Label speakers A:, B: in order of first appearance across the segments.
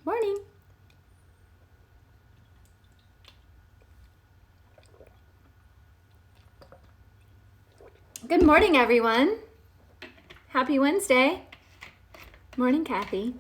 A: Morning. Good morning, everyone. Happy Wednesday. Morning, Kathy.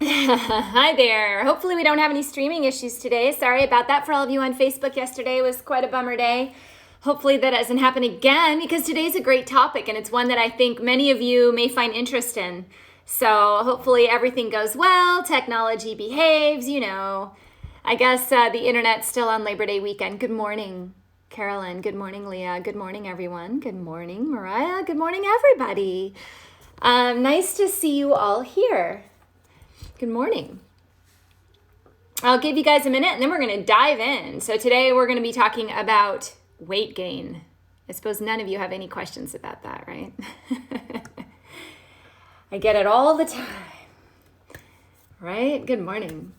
A: Hi there. Hopefully we don't have any streaming issues today. Sorry about that for all of you on Facebook yesterday. It was quite a bummer day. Hopefully that doesn't happen again because today's a great topic and it's one that I think many of you may find interest in. So hopefully everything goes well, technology behaves, I guess the internet's still on Labor Day weekend. Good morning, Carolyn. Good morning, Leah. Good morning, everyone. Good morning, Mariah. Good morning, everybody. Nice to see you all here. Good morning. I'll give you guys a minute and then we're going to dive in. So today we're going to be talking about weight gain. I suppose none of you have any questions about that, right? I get it all the time, right? Good morning.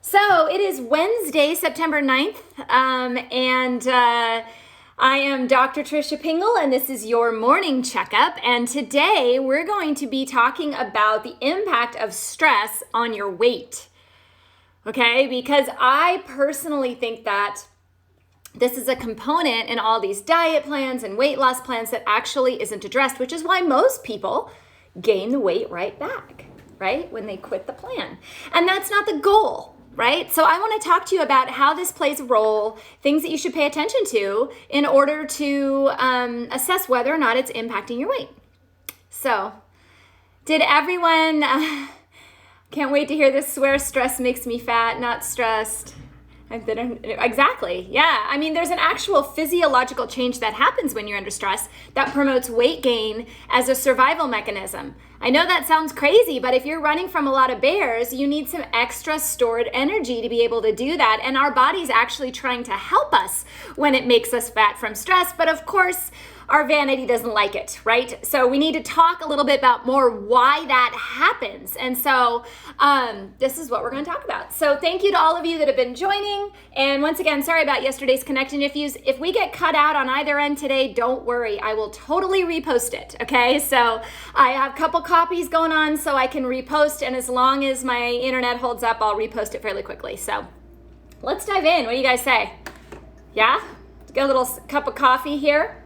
A: So it is Wednesday, September 9th, and I am Dr. Tricia Pingle, and this is your morning checkup. And today we're going to be talking about the impact of stress on your weight, okay? Because I personally think that this is a component in all these diet plans and weight loss plans that actually isn't addressed, which is why most people gain the weight right back, right? When they quit the plan. And that's not the goal, right? So I want to talk to you about how this plays a role, things that you should pay attention to in order to assess whether or not it's impacting your weight. So did everyone, can't wait to hear this swear, stress makes me fat, not stressed. Exactly. Yeah. I mean, there's an actual physiological change that happens when you're under stress that promotes weight gain as a survival mechanism. I know that sounds crazy, but if you're running from a lot of bears, you need some extra stored energy to be able to do that. And our body's actually trying to help us when it makes us fat from stress. But of course, our vanity doesn't like it, right? So we need to talk a little bit about more why that happens. And so this is what we're going to talk about. So thank you to all of you that have been joining. And once again, sorry about yesterday's connection issues. If we get cut out on either end today, don't worry. I will totally repost it, okay? So I have a couple copies going on so I can repost. And as long as my internet holds up, I'll repost it fairly quickly. So let's dive in. What do you guys say? Yeah? Get a little cup of coffee here.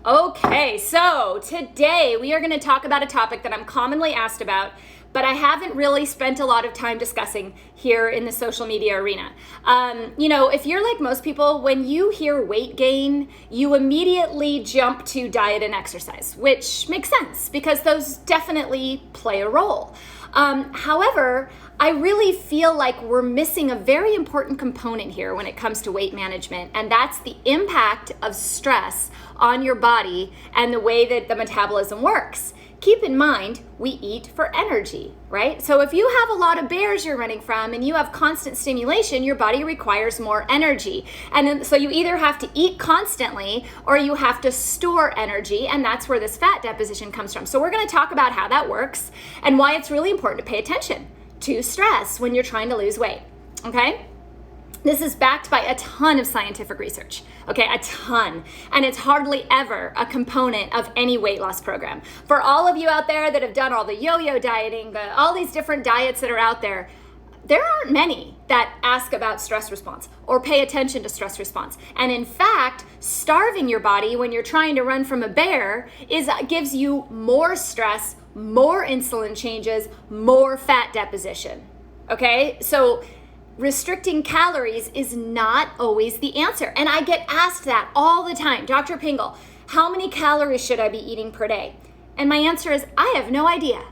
A: Okay, so today we are going to talk about a topic that I'm commonly asked about, but I haven't really spent a lot of time discussing here in the social media arena. If you're like most people, when you hear weight gain, you immediately jump to diet and exercise, which makes sense because those definitely play a role. However, I really feel like we're missing a very important component here when it comes to weight management, and that's the impact of stress on your body and the way that the metabolism works. Keep in mind, we eat for energy, right? So if you have a lot of bears you're running from and you have constant stimulation, your body requires more energy. And then, so you either have to eat constantly or you have to store energy, and that's where this fat deposition comes from. So we're going to talk about how that works and why it's really important to pay attention to stress when you're trying to lose weight, okay? This is backed by a ton of scientific research, okay, a ton. And it's hardly ever a component of any weight loss program. For all of you out there that have done all the yo-yo dieting, all these different diets that are out there aren't many that ask about stress response or pay attention to stress response. And in fact, starving your body when you're trying to run from a bear gives you more stress, more insulin changes, more fat deposition, okay? So restricting calories is not always the answer. And I get asked that all the time. Dr. Pingle, how many calories should I be eating per day? And my answer is, I have no idea.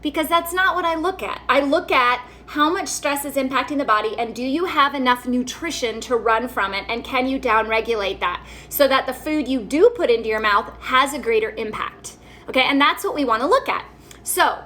A: Because that's not what I look at. I look at how much stress is impacting the body and do you have enough nutrition to run from it, and can you downregulate that so that the food you do put into your mouth has a greater impact. Okay, and that's what we want to look at. So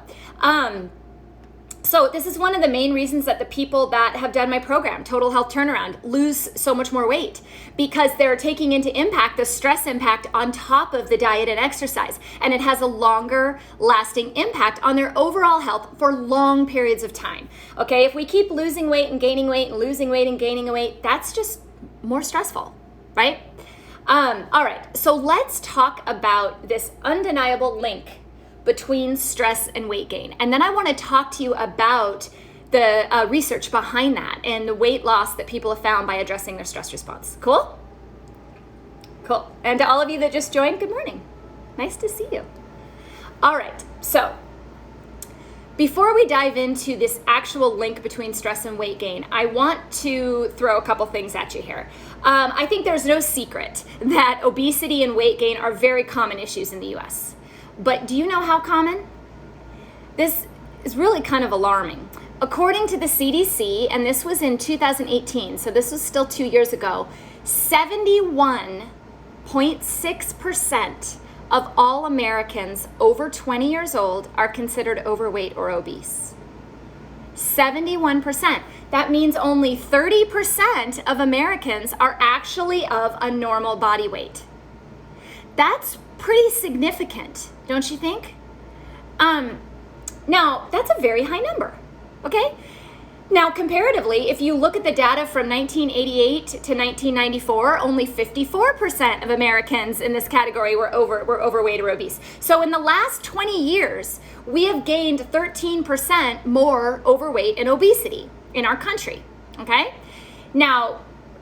A: this is one of the main reasons that the people that have done my program, Total Health Turnaround, lose so much more weight, because they're taking into impact the stress impact on top of the diet and exercise. And it has a longer lasting impact on their overall health for long periods of time. Okay, if we keep losing weight and gaining weight and losing weight and gaining weight, that's just more stressful, right? All right, so let's talk about this undeniable link between stress and weight gain. And then I want to talk to you about the research behind that and the weight loss that people have found by addressing their stress response. Cool? Cool. And to all of you that just joined, good morning. Nice to see you. All right, so before we dive into this actual link between stress and weight gain, I want to throw a couple things at you here. I think there's no secret that obesity and weight gain are very common issues in the US. But do you know how common? This is really kind of alarming. According to the CDC, and this was in 2018, so this was still 2 years ago, 71.6% of all Americans over 20 years old are considered overweight or obese. 71%. That means only 30% of Americans are actually of a normal body weight. That's pretty significant, don't you think? Now, that's a very high number, okay? Now, comparatively, if you look at the data from 1988 to 1994, only 54% of Americans in this category were overweight or obese. So in the last 20 years, we have gained 13% more overweight and obesity in our country, okay? Now,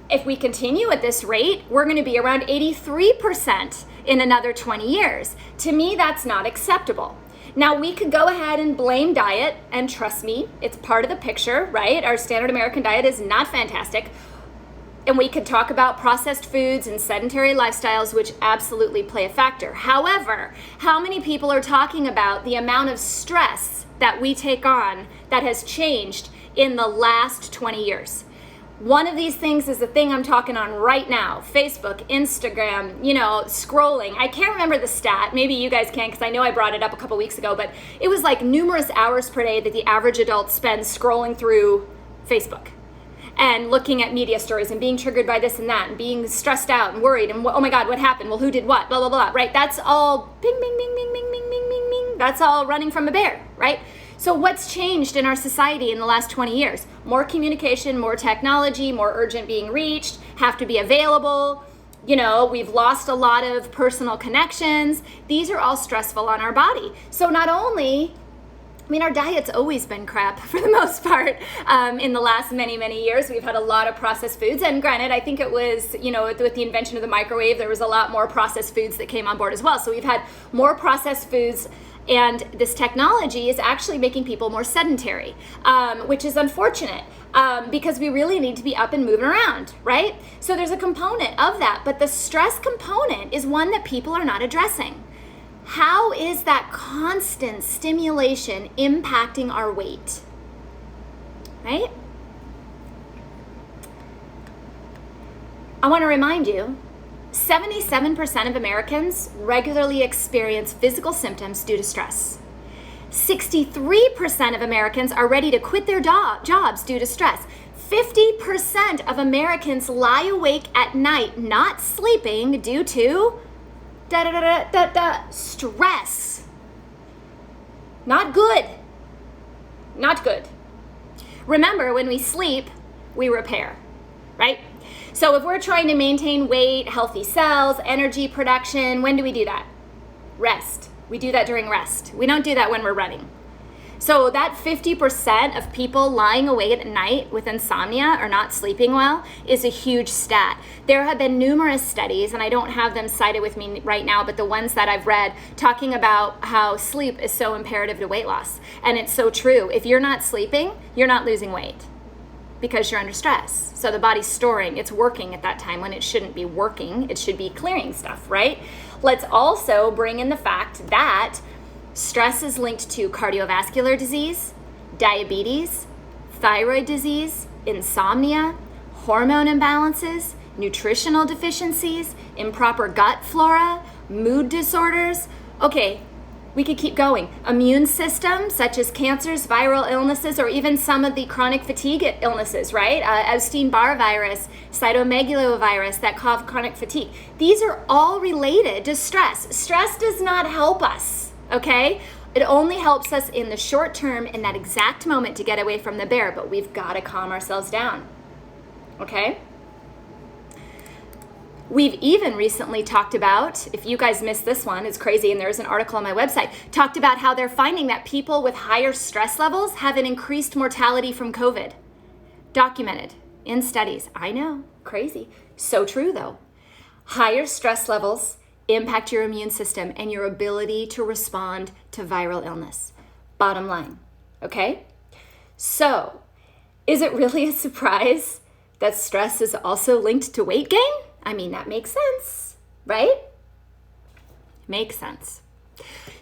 A: if we continue at this rate, we're gonna be around 83% in another 20 years. To me, that's not acceptable. Now, we could go ahead and blame diet, and trust me, it's part of the picture, right? Our standard American diet is not fantastic. And we could talk about processed foods and sedentary lifestyles, which absolutely play a factor. However, how many people are talking about the amount of stress that we take on that has changed in the last 20 years? One of these things is the thing I'm talking on right now. Facebook, Instagram, scrolling. I can't remember the stat. Maybe you guys can, because I know I brought it up a couple weeks ago, but it was like numerous hours per day that the average adult spends scrolling through Facebook and looking at media stories and being triggered by this and that and being stressed out and worried and, oh my God, what happened? Well, who did what? Blah, blah, blah, right? That's all bing, bing, bing, bing, bing, bing, bing, bing, bing. That's all running from a bear, right? So what's changed in our society in the last 20 years? More communication, more technology, more urgent being reached, have to be available. We've lost a lot of personal connections. These are all stressful on our body. So not only, our diet's always been crap for the most part. In the last many, many years, we've had a lot of processed foods. And granted, I think it was, with the invention of the microwave, there was a lot more processed foods that came on board as well. So we've had more processed foods. And this technology is actually making people more sedentary, which is unfortunate because we really need to be up and moving around, right? So there's a component of that, but the stress component is one that people are not addressing. How is that constant stimulation impacting our weight, right? I want to remind you, 77% of Americans regularly experience physical symptoms due to stress. 63% of Americans are ready to quit their jobs due to stress. 50% of Americans lie awake at night not sleeping due to stress. Not good. Not good. Remember, when we sleep, we repair, right? So if we're trying to maintain weight, healthy cells, energy production, when do we do that? Rest. We do that during rest. We don't do that when we're running. So that 50% of people lying awake at night with insomnia or not sleeping well is a huge stat. There have been numerous studies, and I don't have them cited with me right now, but the ones that I've read talking about how sleep is so imperative to weight loss. And it's so true. If you're not sleeping, you're not losing weight, because you're under stress. So the body's storing, it's working at that time when it shouldn't be working. It should be clearing stuff, right? Let's also bring in the fact that stress is linked to cardiovascular disease, diabetes, thyroid disease, insomnia, hormone imbalances, nutritional deficiencies, improper gut flora, mood disorders. Okay, we could keep going. Immune system, such as cancers, viral illnesses, or even some of the chronic fatigue illnesses, right? Epstein-Barr virus, cytomegalovirus that cause chronic fatigue. These are all related to stress. Stress does not help us, okay? It only helps us in the short term, in that exact moment, to get away from the bear, but we've got to calm ourselves down, okay? We've even recently talked about, if you guys missed this one, it's crazy, and there's an article on my website, talked about how they're finding that people with higher stress levels have an increased mortality from COVID. Documented in studies. I know, crazy. So true though. Higher stress levels impact your immune system and your ability to respond to viral illness. Bottom line, okay? So, is it really a surprise that stress is also linked to weight gain? I mean, that makes sense, right? Makes sense.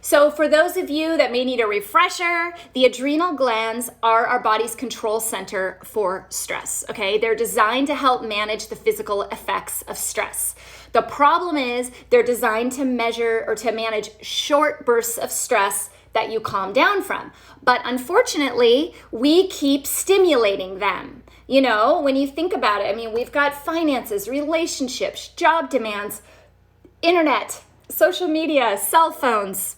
A: So for those of you that may need a refresher, the adrenal glands are our body's control center for stress, okay? They're designed to help manage the physical effects of stress. The problem is they're designed to measure or to manage short bursts of stress that you calm down from. But unfortunately, we keep stimulating them. You know, when you think about it, I mean, we've got finances, relationships, job demands, internet, social media, cell phones.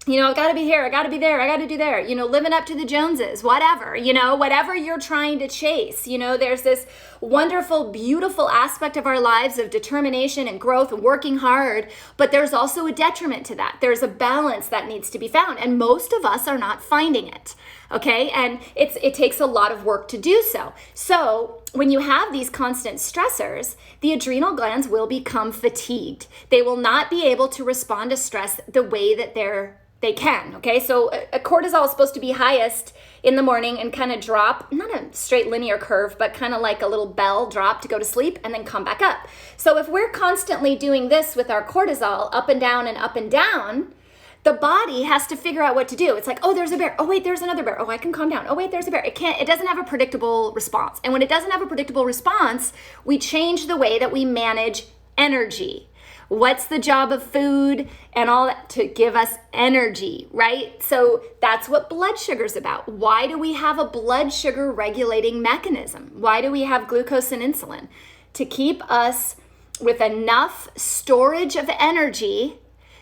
A: You know, I gotta be here, I gotta be there, I gotta do there, you know, living up to the Joneses, whatever, you know, whatever you're trying to chase. You know, there's this wonderful, beautiful aspect of our lives of determination and growth and working hard, but there's also a detriment to that. There's a balance that needs to be found, and most of us are not finding it, okay? And it takes a lot of work to do so. So when you have these constant stressors, the adrenal glands will become fatigued. They will not be able to respond to stress the way that they can, okay? So a cortisol is supposed to be highest in the morning and kind of drop, not a straight linear curve, but kind of like a little bell drop to go to sleep and then come back up. So if we're constantly doing this with our cortisol up and down and up and down, the body has to figure out what to do. It's like, oh, there's a bear. Oh, wait, there's another bear. Oh, I can calm down. Oh, wait, there's a bear. It doesn't have a predictable response. And when it doesn't have a predictable response, we change the way that we manage energy. What's the job of food and all that? To give us energy, right? So that's what blood sugar is about. Why do we have a blood sugar regulating mechanism? Why do we have glucose and insulin? To keep us with enough storage of energy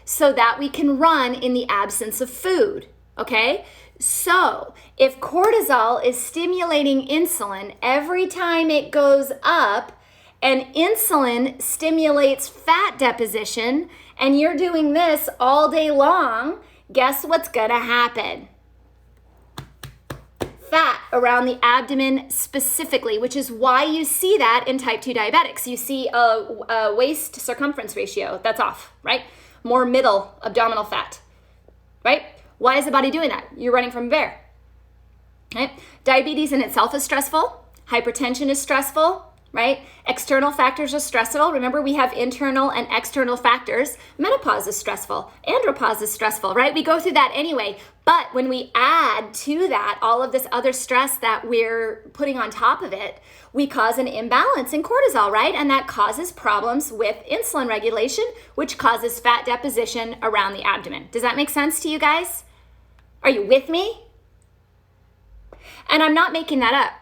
A: so that we can run in the absence of food, okay? So if cortisol is stimulating insulin every time it goes up, and insulin stimulates fat deposition, and you're doing this all day long, guess what's gonna happen? Fat around the abdomen specifically, which is why you see that in type 2 diabetics. You see a waist circumference ratio that's off, right? More middle abdominal fat, right? Why is the body doing that? You're running from a bear, right? Diabetes in itself is stressful. Hypertension is stressful. Right? External factors are stressful. Remember, we have internal and external factors. Menopause is stressful. Andropause is stressful, right? We go through that anyway. But when we add to that all of this other stress that we're putting on top of it, we cause an imbalance in cortisol, right? And that causes problems with insulin regulation, which causes fat deposition around the abdomen. Does that make sense to you guys? Are you with me? And I'm not making that up.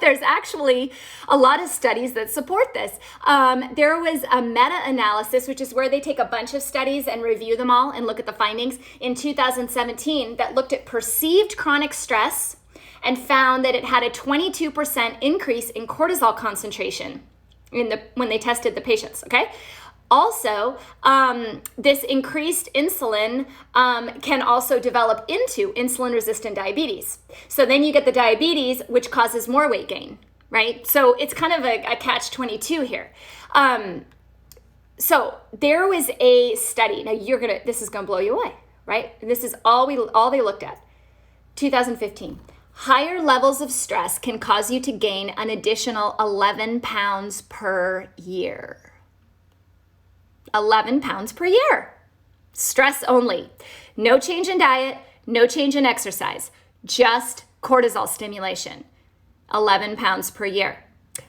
A: There's actually a lot of studies that support this. There was a meta-analysis, which is where they take a bunch of studies and review them all and look at the findings in 2017 that looked at perceived chronic stress and found that it had a 22% increase in cortisol concentration when they tested the patients, okay? Also, this increased insulin can also develop into insulin-resistant diabetes. So then you get the diabetes, which causes more weight gain, right? So it's kind of a catch-22 here. So there was a study. Now this is gonna blow you away, right? This is all they looked at. 2015. Higher levels of stress can cause you to gain an additional 11 pounds per year. 11 pounds per year. Stress only. No change in diet, no change in exercise, just cortisol stimulation. 11 pounds per year.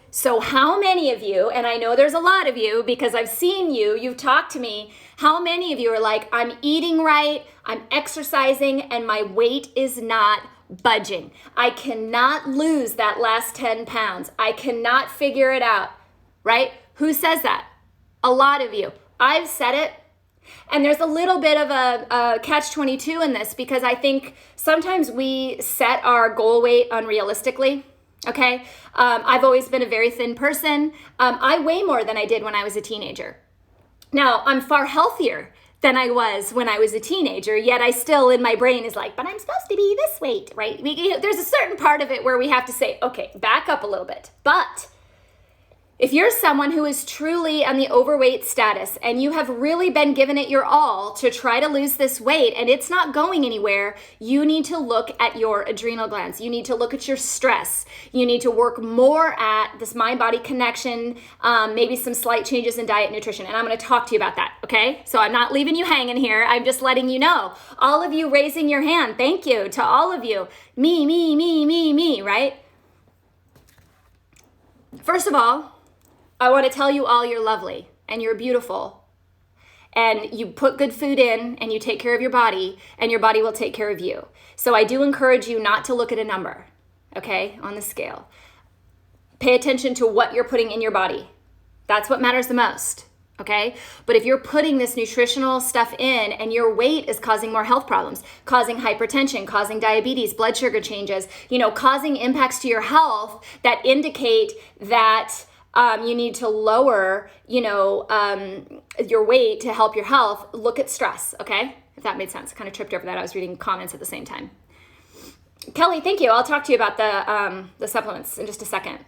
A: So how many of you, and I know there's a lot of you because I've seen you've talked to me, how many of you are like, I'm eating right, I'm exercising, and my weight is not budging. I cannot lose that last 10 pounds. I cannot figure it out, right? Who says that? A lot of you. I've said it, and there's a little bit of a catch-22 in this because I think sometimes we set our goal weight unrealistically, Okay. I've always been a very thin person. I weigh more than I did when I was a teenager. Now, I'm far healthier than I was when I was a teenager, yet I still, in my brain, is like, but I'm supposed to be this weight, right? There's a certain part of it where we have to say, okay, back up a little bit. But if you're someone who is truly on the overweight status and you have really been giving it your all to try to lose this weight and it's not going anywhere, you need to look at your adrenal glands. You need to look at your stress. You need to work more at this mind-body connection, maybe some slight changes in diet and nutrition. And I'm going to talk to you about that, okay? So I'm not leaving you hanging here. I'm just letting you know. All of you raising your hand, thank you to all of you. Me, right? First of all, I want to tell you all you're lovely and you're beautiful and you put good food in and you take care of your body and your body will take care of you. So I do encourage you not to look at a number, okay, on the scale. Pay attention to what you're putting in your body. That's what matters the most, okay? But if you're putting this nutritional stuff in and your weight is causing more health problems, causing hypertension, causing diabetes, blood sugar changes, causing impacts to your health that indicate that you need to lower, your weight to help your health, look at stress, okay? If that made sense. I kind of tripped over that. I was reading comments at the same time. Kelly, thank you. I'll talk to you about the supplements in just a second.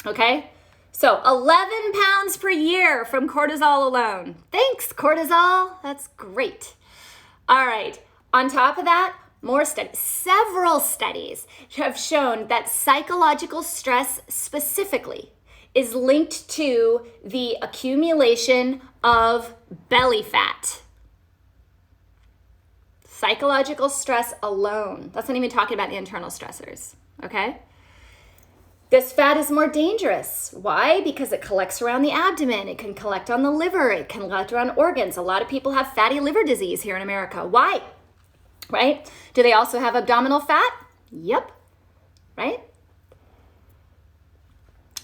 A: Okay? So 11 pounds per year from cortisol alone. Thanks, cortisol. That's great. All right. On top of that, more studies, several studies have shown that psychological stress specifically is linked to the accumulation of belly fat. Psychological stress alone. That's not even talking about the internal stressors, okay? This fat is more dangerous. Why? Because it collects around the abdomen. It can collect on the liver. It can collect around organs. A lot of people have fatty liver disease here in America. Why? Right? Do they also have abdominal fat? Yep. Right?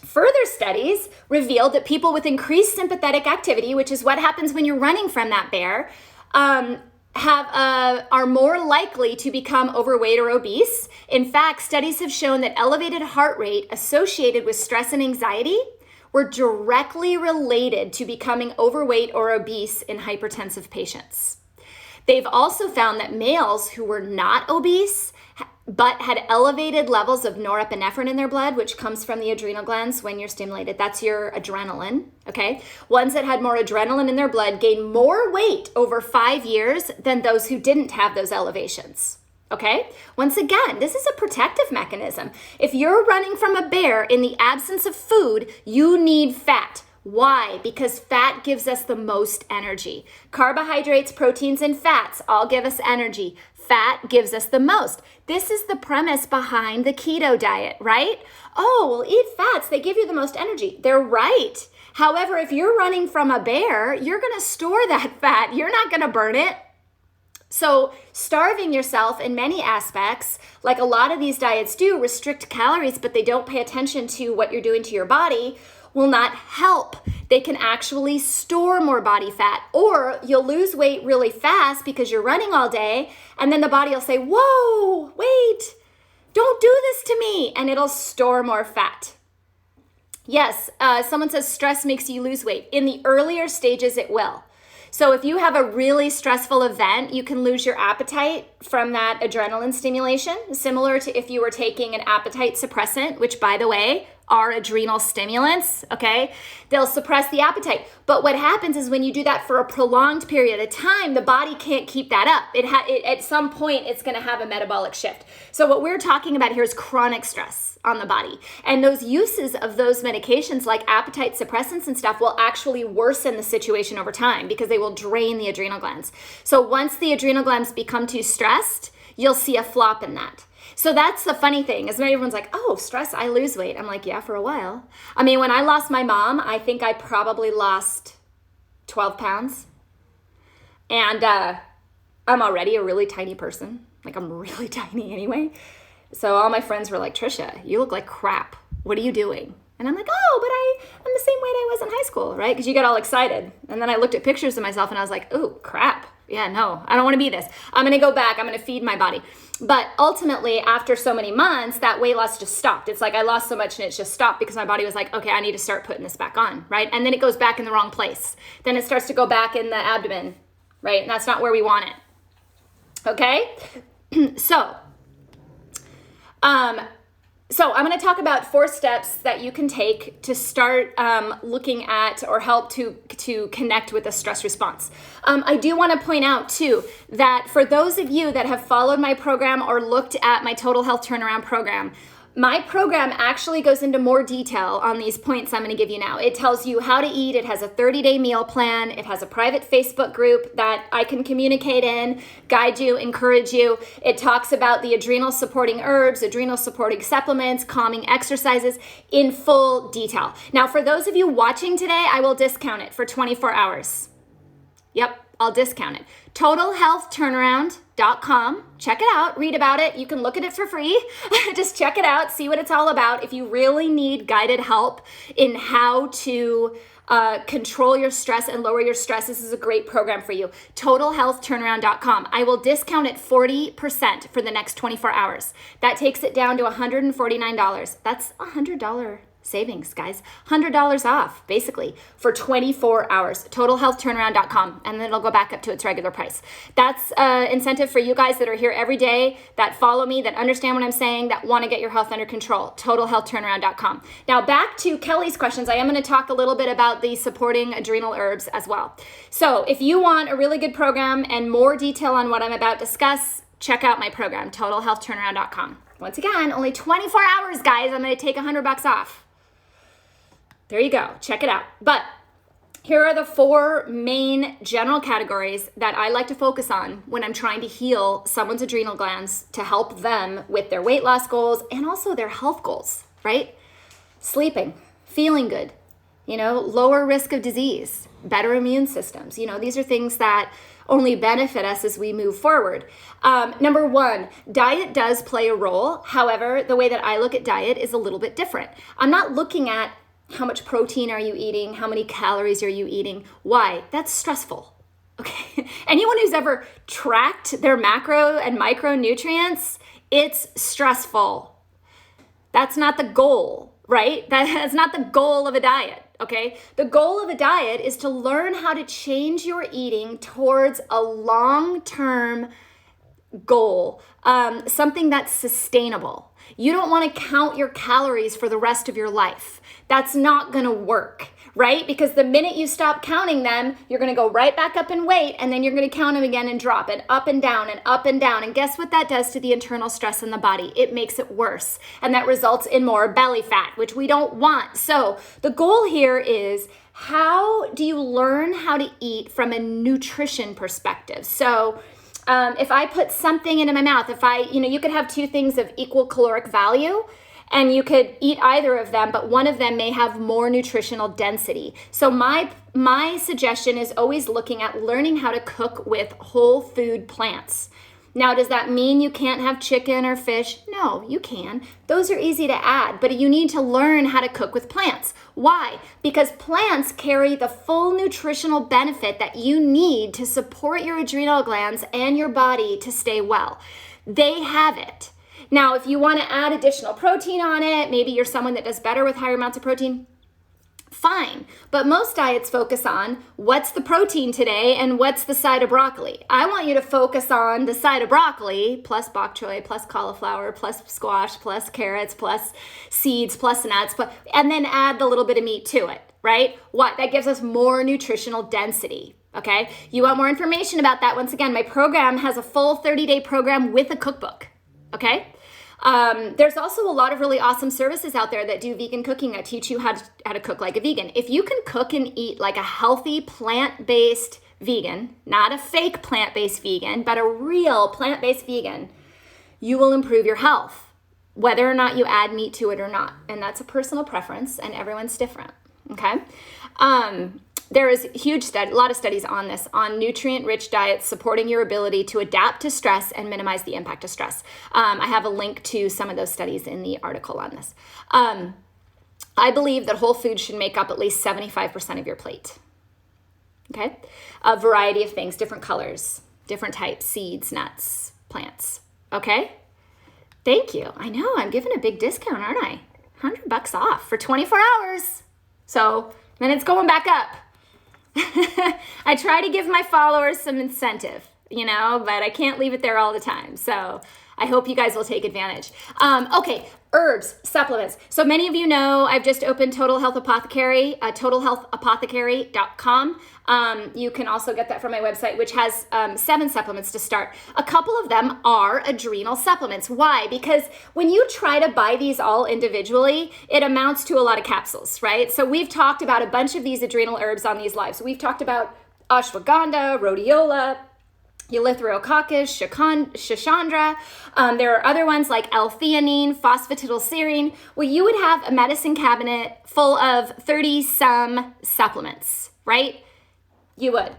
A: Further studies revealed that people with increased sympathetic activity, which is what happens when you're running from that bear, are more likely to become overweight or obese. In fact, studies have shown that elevated heart rate associated with stress and anxiety were directly related to becoming overweight or obese in hypertensive patients. They've also found that males who were not obese but had elevated levels of norepinephrine in their blood, which comes from the adrenal glands when you're stimulated. That's your adrenaline, okay? Ones that had more adrenaline in their blood gained more weight over 5 years than those who didn't have those elevations, okay? Once again, this is a protective mechanism. If you're running from a bear in the absence of food, you need fat. Why? Because fat gives us the most energy. Carbohydrates, proteins, and fats all give us energy. Fat gives us the most. This is the premise behind the keto diet, right? Oh, well, eat fats. They give you the most energy. They're right. However, if you're running from a bear, you're going to store that fat. You're not going to burn it. So starving yourself in many aspects, like a lot of these diets do, restrict calories, but they don't pay attention to what you're doing to your body, will not help. They can actually store more body fat, or you'll lose weight really fast because you're running all day, and then the body will say, whoa, wait, don't do this to me, and it'll store more fat. Yes, someone says stress makes you lose weight. In the earlier stages, it will. So if you have a really stressful event, you can lose your appetite from that adrenaline stimulation, similar to if you were taking an appetite suppressant, which, by the way, are adrenal stimulants, okay? They'll suppress the appetite. But what happens is when you do that for a prolonged period of time, the body can't keep that up. At some point, it's gonna have a metabolic shift. So what we're talking about here is chronic stress on the body. And those uses of those medications like appetite suppressants and stuff will actually worsen the situation over time because they will drain the adrenal glands. So once the adrenal glands become too stressed, you'll see a flop in that. So that's the funny thing, is everyone's like, oh, stress, I lose weight. I'm like, yeah, for a while. I mean, when I lost my mom, I think I probably lost 12 pounds. And I'm already a really tiny person. Like, I'm really tiny anyway. So all my friends were like, Trisha, you look like crap. What are you doing? And I'm like, oh, but I'm the same weight I was in high school, right? Because you get all excited. And then I looked at pictures of myself and I was like, oh, crap. Yeah, no, I don't want to be this. I'm going to go back. I'm going to feed my body. But ultimately, after so many months, that weight loss just stopped. It's like I lost so much and it just stopped because my body was like, okay, I need to start putting this back on, right? And then it goes back in the wrong place. Then it starts to go back in the abdomen, right? And that's not where we want it. Okay? So I'm going to talk about 4 steps that you can take to start looking at or help to connect with a stress response. I do want to point out too that for those of you that have followed my program or looked at my Total Health Turnaround program, my program actually goes into more detail on these points I'm going to give you now. It tells you how to eat. It has a 30-day meal plan. It has a private Facebook group that I can communicate in, guide you, encourage you. It talks about the adrenal supporting herbs, adrenal supporting supplements, calming exercises in full detail. Now, for those of you watching today, I will discount it for 24 hours. Yep, I'll discount it. TotalHealthTurnaround.com. Check it out, read about it. You can look at it for free. Just check it out, see what it's all about. If you really need guided help in how to control your stress and lower your stress, this is a great program for you. TotalHealthTurnaround.com. I will discount it 40% for the next 24 hours. That takes it down to $149. That's $100 savings, guys. $100 off, basically, for 24 hours. TotalHealthTurnaround.com, and then it'll go back up to its regular price. That's incentive for you guys that are here every day, that follow me, that understand what I'm saying, that want to get your health under control. TotalHealthTurnaround.com. Now, back to Kelly's questions. I am going to talk a little bit about the supporting adrenal herbs as well. So if you want a really good program and more detail on what I'm about to discuss, check out my program, TotalHealthTurnaround.com. Once again, only 24 hours, guys. I'm going to take $100 off. There you go. Check it out. But here are the 4 main general categories that I like to focus on when I'm trying to heal someone's adrenal glands to help them with their weight loss goals and also their health goals, right? Sleeping, feeling good, lower risk of disease, better immune systems. These are things that only benefit us as we move forward. Number 1, diet does play a role. However, the way that I look at diet is a little bit different. I'm not looking at how much protein are you eating? How many calories are you eating? Why? That's stressful. Okay. Anyone who's ever tracked their macro and micronutrients, it's stressful. That's not the goal, right? That's not the goal of a diet. Okay. The goal of a diet is to learn how to change your eating towards a long-term goal, something that's sustainable. You don't want to count your calories for the rest of your life. That's not going to work, right? Because the minute you stop counting them, you're going to go right back up in weight, and then you're going to count them again and drop it up and down and up and down. And guess what that does to the internal stress in the body? It makes it worse. And that results in more belly fat, which we don't want. So the goal here is, how do you learn how to eat from a nutrition perspective? So if I put something into my mouth, you could have 2 things of equal caloric value, and you could eat either of them, but one of them may have more nutritional density. So my suggestion is always looking at learning how to cook with whole food plants. Now, does that mean you can't have chicken or fish? No, you can. Those are easy to add, but you need to learn how to cook with plants. Why? Because plants carry the full nutritional benefit that you need to support your adrenal glands and your body to stay well. They have it. Now, if you want to add additional protein on it, maybe you're someone that does better with higher amounts of protein, fine. But most diets focus on what's the protein today and what's the side of broccoli. I want you to focus on the side of broccoli plus bok choy, plus cauliflower, plus squash, plus carrots, plus seeds, plus nuts, and then add the little bit of meat to it, right? What? That gives us more nutritional density. Okay. You want more information about that? Once again, my program has a full 30-day program with a cookbook. Okay. There's also a lot of really awesome services out there that do vegan cooking that teach you how to cook like a vegan. If you can cook and eat like a healthy plant-based vegan, not a fake plant-based vegan, but a real plant-based vegan, you will improve your health, whether or not you add meat to it or not. And that's a personal preference, and everyone's different. Okay. There is a lot of studies on this, on nutrient-rich diets supporting your ability to adapt to stress and minimize the impact of stress. I have a link to some of those studies in the article on this. I believe that whole foods should make up at least 75% of your plate. okay? A variety of things, different colors, different types, seeds, nuts, plants, okay? Thank you. I know, I'm giving a big discount, aren't I? $100 off for 24 hours. So then it's going back up. I try to give my followers some incentive, but I can't leave it there all the time. So I hope you guys will take advantage. Okay, herbs, supplements. So many of you know I've just opened Total Health Apothecary, totalhealthapothecary.com. You can also get that from my website, which has 7 supplements to start. A couple of them are adrenal supplements. Why? Because when you try to buy these all individually, it amounts to a lot of capsules, right? So we've talked about a bunch of these adrenal herbs on these lives. We've talked about ashwagandha, rhodiola, Eleutherococcus, Schisandra. There are other ones like L-theanine, phosphatidylserine. Well, you would have a medicine cabinet full of 30-some supplements, right? You would.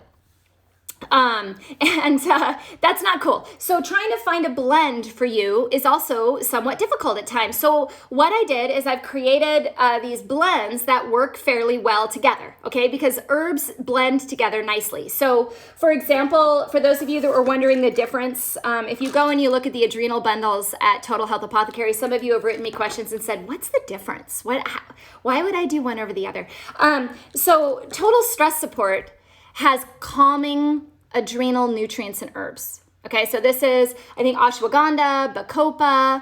A: That's not cool. So trying to find a blend for you is also somewhat difficult at times. So what I did is I've created these blends that work fairly well together, okay? Because herbs blend together nicely. So for example, for those of you that were wondering the difference, if you go and you look at the adrenal bundles at Total Health Apothecary, some of you have written me questions and said, what's the difference? Why would I do one over the other? So Total Stress Support has calming adrenal nutrients and herbs. Okay, so this is, I think, ashwagandha, bacopa.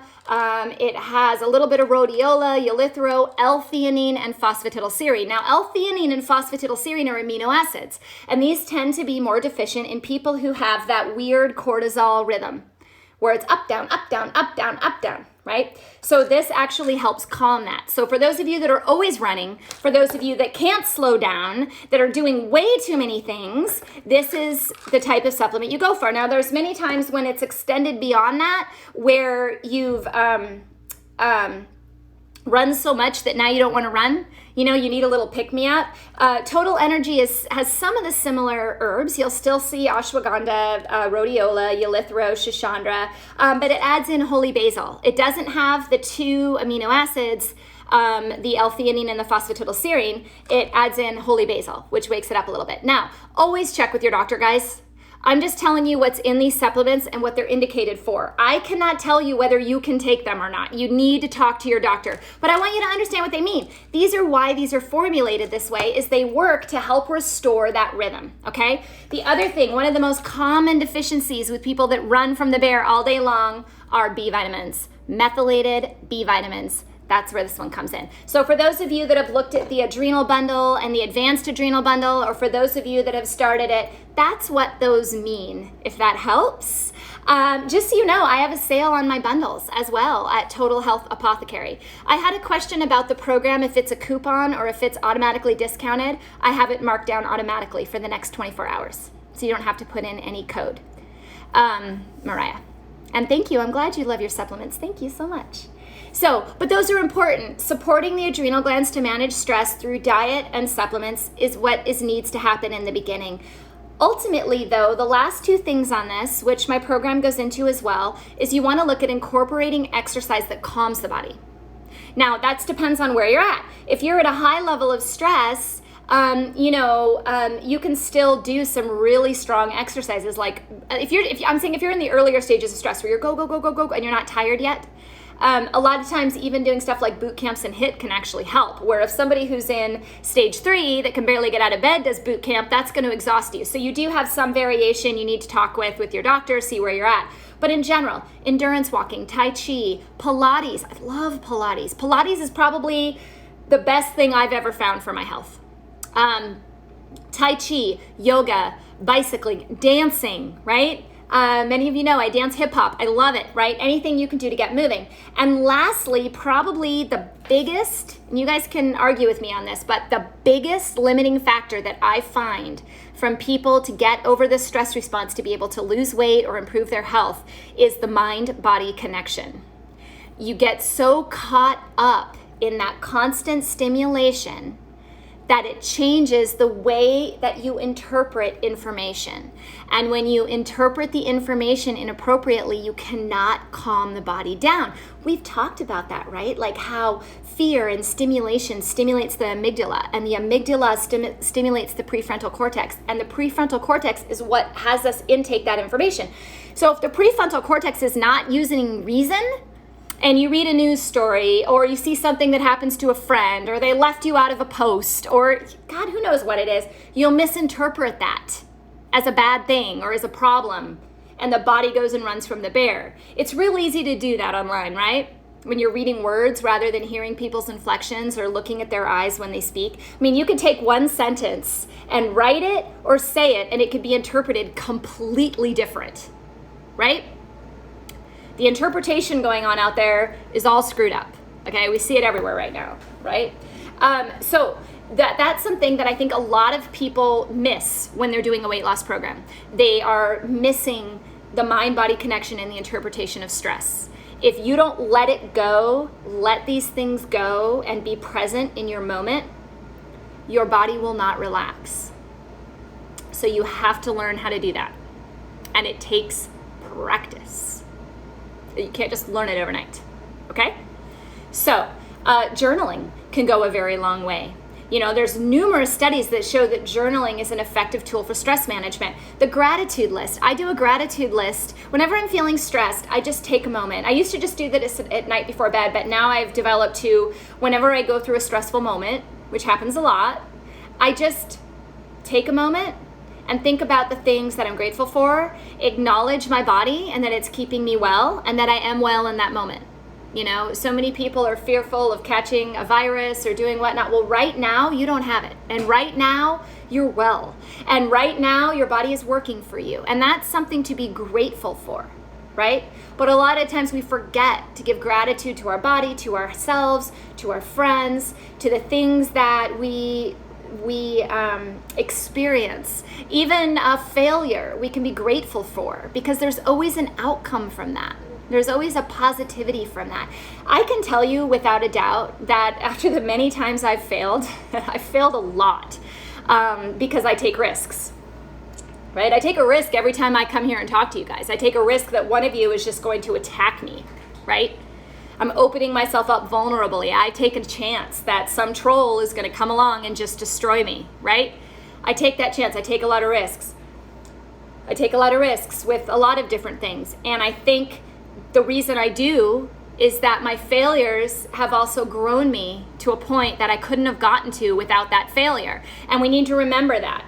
A: It has a little bit of rhodiola, eleuthero, L-theanine, and phosphatidylserine. Now, L-theanine and phosphatidylserine are amino acids, and these tend to be more deficient in people who have that weird cortisol rhythm, where it's up, down, up, down, up, down, up, down, right? So this actually helps calm that. So for those of you that are always running, for those of you that can't slow down, that are doing way too many things, this is the type of supplement you go for. Now, there's many times when it's extended beyond that, where you've run so much that now you don't want to run. You need a little pick-me-up. Total Energy has some of the similar herbs. You'll still see ashwagandha, rhodiola, eleuthero, Schisandra, but it adds in holy basil. It doesn't have the 2 amino acids, the L-theanine and the phosphatidylserine. It adds in holy basil, which wakes it up a little bit. Now, always check with your doctor, guys. I'm just telling you what's in these supplements and what they're indicated for. I cannot tell you whether you can take them or not. You need to talk to your doctor. But I want you to understand what they mean. These are why these are formulated this way, is they work to help restore that rhythm, okay? The other thing, one of the most common deficiencies with people that run from the bear all day long are B vitamins, methylated B vitamins. That's where this one comes in. So for those of you that have looked at the adrenal bundle and the advanced adrenal bundle, or for those of you that have started it, that's what those mean, if that helps. Just so you know, I have a sale on my bundles as well at Total Health Apothecary. I had a question about the program, if it's a coupon or if it's automatically discounted. I have it marked down automatically for the next 24 hours. So you don't have to put in any code. Mariah. And thank you. I'm glad you love your supplements. Thank you so much. So, but those are important. Supporting the adrenal glands to manage stress through diet and supplements is what needs to happen in the beginning. Ultimately, though, the last 2 things on this, which my program goes into as well, is you want to look at incorporating exercise that calms the body. Now, that depends on where you're at. If you're at a high level of stress, you can still do some really strong exercises. Like if you're in the earlier stages of stress where you're go, and you're not tired yet, a lot of times even doing stuff like boot camps and HIIT can actually help, where if somebody who's in stage 3 that can barely get out of bed does boot camp, that's going to exhaust you. So you do have some variation you need to talk with your doctor, see where you're at. But in general, endurance walking, Tai Chi, Pilates. I love Pilates. Pilates is probably the best thing I've ever found for my health. Tai Chi, yoga, bicycling, dancing, right? Many of you know I dance hip hop. I love it, right? Anything you can do to get moving. And lastly, probably the biggest, and you guys can argue with me on this, but the biggest limiting factor that I find from people to get over the stress response to be able to lose weight or improve their health is the mind-body connection. You get so caught up in that constant stimulation that it changes the way that you interpret information. And when you interpret the information inappropriately, you cannot calm the body down. We've talked about that, right? Like how fear and stimulation stimulates the amygdala, and the amygdala stimulates the prefrontal cortex, and the prefrontal cortex is what has us intake that information. So if the prefrontal cortex is not using reason, and you read a news story, or you see something that happens to a friend, or they left you out of a post, or God, who knows what it is, you'll misinterpret that as a bad thing or as a problem, and the body goes and runs from the bear. It's real easy to do that online, right? When you're reading words rather than hearing people's inflections or looking at their eyes when they speak. I mean, you could take one sentence and write it or say it, and it could be interpreted completely different, right? The interpretation going on out there is all screwed up, okay? We see it everywhere right now, right? So that's something that I think a lot of people miss when they're doing a weight loss program. They are missing the mind-body connection and the interpretation of stress. If you don't let it go, let these things go and be present in your moment, your body will not relax. So you have to learn how to do that. And it takes practice. You can't just learn it overnight, okay? So journaling can go a very long way. You know, there's numerous studies that show that journaling is an effective tool for stress management. The gratitude list, I do a gratitude list. Whenever I'm feeling stressed, I just take a moment. I used to just do that at night before bed, but now I've developed to, whenever I go through a stressful moment, which happens a lot, I just take a moment and think about the things that I'm grateful for, acknowledge my body and that it's keeping me well, and that I am well in that moment. You know, so many people are fearful of catching a virus or doing whatnot. Well, right now, you don't have it. And right now, you're well. And right now, your body is working for you. And that's something to be grateful for, right? But a lot of times we forget to give gratitude to our body, to ourselves, to our friends, to the things that we experience. Even a failure we can be grateful for, because there's always an outcome from that. There's always a positivity from that. I can tell you without a doubt that after the many times I've failed, I've failed a lot because I take risks, right? I take a risk every time I come here and talk to you guys. I take a risk that one of you is just going to attack me, right? I'm opening myself up vulnerably. I take a chance that some troll is going to come along and just destroy me, right? I take that chance. I take a lot of risks. I take a lot of risks with a lot of different things. And I think the reason I do is that my failures have also grown me to a point that I couldn't have gotten to without that failure. And we need to remember that.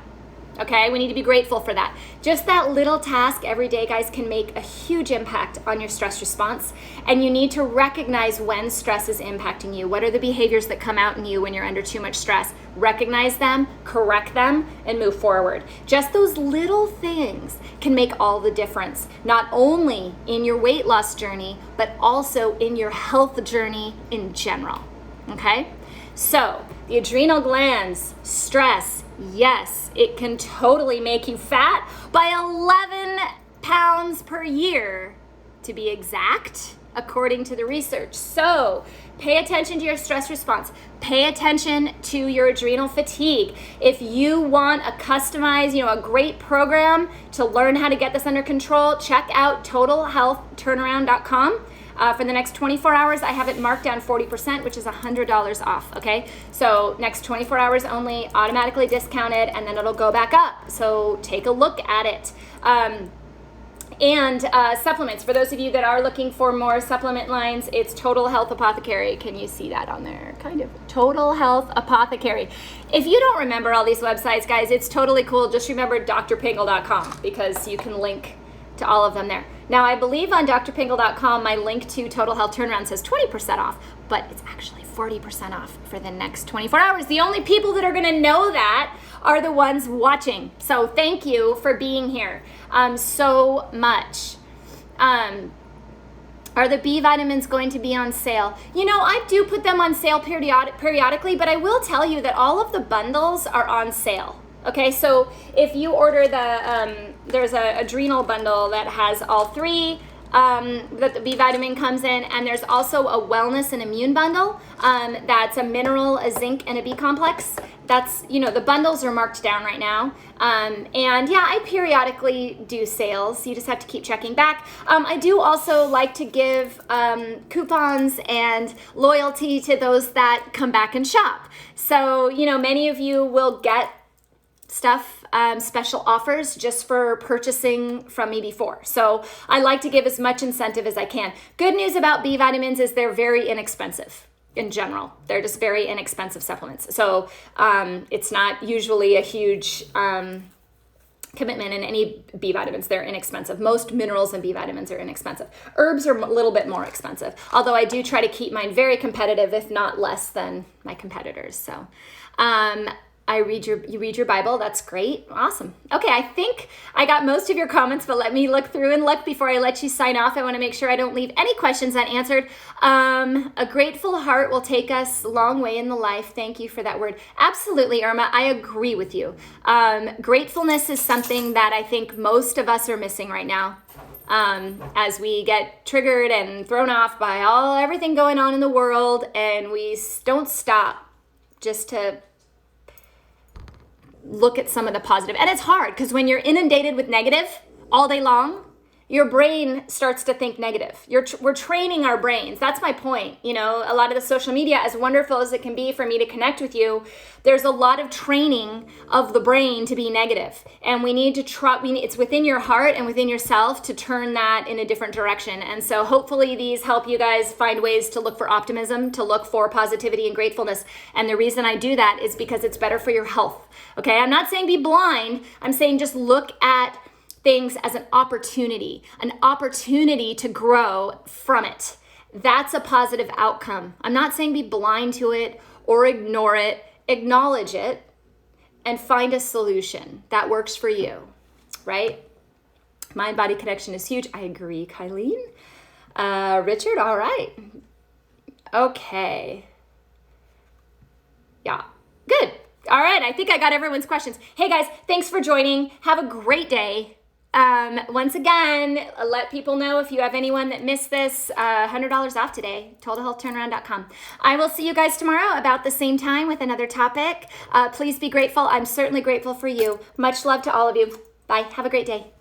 A: Okay, we need to be grateful for that. Just that little task every day, guys, can make a huge impact on your stress response. And you need to recognize when stress is impacting you. What are the behaviors that come out in you when you're under too much stress? Recognize them, correct them, and move forward. Just those little things can make all the difference, not only in your weight loss journey, but also in your health journey in general. Okay? So, the adrenal glands, stress, yes, it can totally make you fat by 11 pounds per year, to be exact, according to the research. So pay attention to your stress response. Pay attention to your adrenal fatigue. If you want a customized, a great program to learn how to get this under control, check out totalhealthturnaround.com. For the next 24 hours, I have it marked down 40%, which is $100 off, okay? So next 24 hours only, automatically discounted, and then it'll go back up. So take a look at it. And supplements, for those of you that are looking for more supplement lines, it's Total Health Apothecary. Can you see that on there? Kind of. Total Health Apothecary. If you don't remember all these websites, guys, it's totally cool. Just remember drpingle.com, because you can link to all of them there. Now, I believe on drpingle.com, my link to Total Health Turnaround says 20% off, but it's actually 40% off for the next 24 hours. The only people that are going to know that are the ones watching. So thank you for being here so much. Are the B vitamins going to be on sale? I do put them on sale periodically, but I will tell you that all of the bundles are on sale. Okay, so if you order there's a adrenal bundle that has all three, that the B vitamin comes in, and there's also a wellness and immune bundle that's a mineral, a zinc, and a B complex. That's, the bundles are marked down right now. And yeah, I periodically do sales. You just have to keep checking back. I do also like to give coupons and loyalty to those that come back and shop. So, many of you will get stuff, special offers just for purchasing from me before. So I like to give as much incentive as I can. Good news about B vitamins is they're very inexpensive in general. They're just very inexpensive supplements. So it's not usually a huge commitment in any B vitamins. They're inexpensive. Most minerals and B vitamins are inexpensive. Herbs are a little bit more expensive, although I do try to keep mine very competitive, if not less than my competitors. So you read your Bible. That's great. Awesome. Okay, I think I got most of your comments, but let me look through and look before I let you sign off. I want to make sure I don't leave any questions unanswered. A grateful heart will take us a long way in the life. Thank you for that word. Absolutely, Irma. I agree with you. Gratefulness is something that I think most of us are missing right now. As we get triggered and thrown off by everything going on in the world, and we don't stop just to look at some of the positive. And it's hard because when you're inundated with negative all day long, your brain starts to think negative. We're training our brains. That's my point. A lot of the social media, as wonderful as it can be for me to connect with you, there's a lot of training of the brain to be negative. And we need to it's within your heart and within yourself to turn that in a different direction. And so hopefully these help you guys find ways to look for optimism, to look for positivity and gratefulness. And the reason I do that is because it's better for your health. Okay, I'm not saying be blind. I'm saying just look at things as an opportunity to grow from it. That's a positive outcome. I'm not saying be blind to it or ignore it. Acknowledge it and find a solution that works for you, right? Mind-body connection is huge. I agree, Kylene. Richard, all right. Okay. Yeah, good. All right, I think I got everyone's questions. Hey guys, thanks for joining. Have a great day. Once again, let people know if you have anyone that missed this, $100 off today, totalhealthturnaround.com. I will see you guys tomorrow about the same time with another topic. Please be grateful. I'm certainly grateful for you. Much love to all of you. Bye. Have a great day.